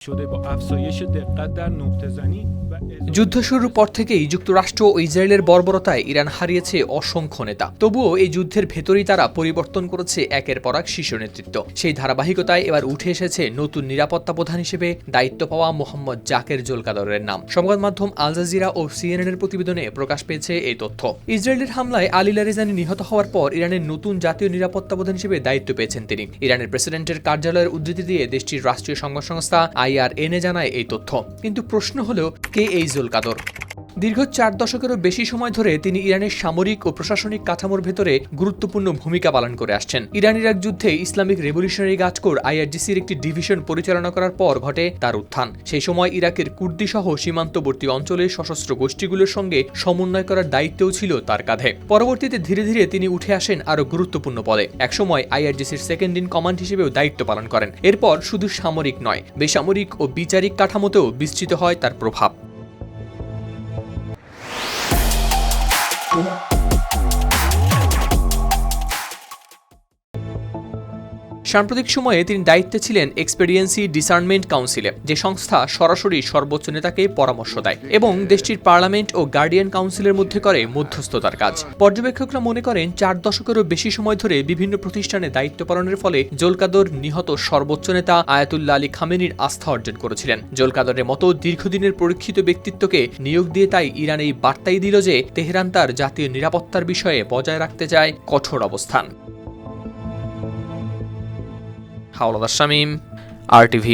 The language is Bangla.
شده با افزایش دقت در نقطه‌زنی و যুদ্ধ শুরুর পর থেকেই যুক্তরাষ্ট্র ও ইসরায়েলের বর্বরতায় ইরান হারিয়েছে অসংখ্য নেতা। তবুও এই যুদ্ধের ভেতরেই তারা পরিবর্তন করেছে একের পর এক শীর্ষ নেতৃত্ব। সেই ধারাবাহিকতায় এবার উঠে এসেছে নতুন নিরাপত্তা প্রধান হিসেবে দায়িত্ব পাওয়া মোহাম্মদ জাকের জোলকাদরের নাম। সংবাদ মাধ্যম আল জাজিরা ও সিএনএনের প্রতিবেদনে প্রকাশ পেয়েছে এই তথ্য। ইসরায়েলের হামলায় আলী লারিজানি নিহত হওয়ার পর ইরানের নতুন জাতীয় নিরাপত্তা প্রধান হিসেবে দায়িত্ব পেয়েছেন তিনি। ইরানের প্রেসিডেন্টের কার্যালয়ের উদ্ধৃতি দিয়ে দেশটির রাষ্ট্রীয় সংবাদ সংস্থা IRNA জানায় এই তথ্য। কিন্তু প্রশ্ন হলো, কে এই জোলকাদর? দীর্ঘ 4 দশকেরও বেশি সময় ধরে তিনি ইরানের সামরিক ও প্রশাসনিক কাঠামোর ভেতরে গুরুত্বপূর্ণ ভূমিকা পালন করে আসছেন। ইরান ইরাক যুদ্ধে ইসলামিক রেভলিউশনারি গার্ড কোর IRGCর একটি ডিভিশন পরিচালনা করার পর ঘটে তার উত্থান। সেই সময় ইরাকের কুর্দি সহ সীমান্তবর্তী অঞ্চলের সশস্ত্র গোষ্ঠীগুলোর সঙ্গে সমন্বয় করার দায়িত্বও ছিল তার কাঁধে। পরবর্তীতে ধীরে ধীরে তিনি উঠে আসেন আরও গুরুত্বপূর্ণ পদে। একসময় IRGCর সেকেন্ড ইন কমান্ড হিসেবেও দায়িত্ব পালন করেন। এরপর শুধু সামরিক নয়, বেসামরিক ও বিচারিক কাঠামোতেও বিস্তৃত হয় তার প্রভাব। সাম্প্রতিক সময়ে তিনি দায়িত্বে ছিলেন এক্সপেরিয়েন্সি ডিসার্নমেন্ট কাউন্সিলে, যে সংস্থা সরাসরি সর্বোচ্চ নেতাকে পরামর্শ দেয় এবং দেশটির পার্লামেন্ট ও গার্ডিয়ান কাউন্সিলের মধ্যে করে মধ্যস্থতার কাজ। পর্যবেক্ষকরা মনে করেন 4 দশকেরও বেশি সময় ধরে বিভিন্ন প্রতিষ্ঠানে দায়িত্ব পালনের ফলে জোলকাদর নিহত সর্বোচ্চ নেতা আয়াতুল্লাহ আলী খামেনির আস্থা অর্জন করেছিলেন। জোলকাদরের মতো দীর্ঘদিনের পরীক্ষিত ব্যক্তিত্বকে নিয়োগ দিয়ে তাই ইরান এই বার্তাই দিল যে তেহরান তার জাতীয় নিরাপত্তার বিষয়ে বজায় রাখতে চায় কঠোর অবস্থান। হাওলাদার শামীম, RTV।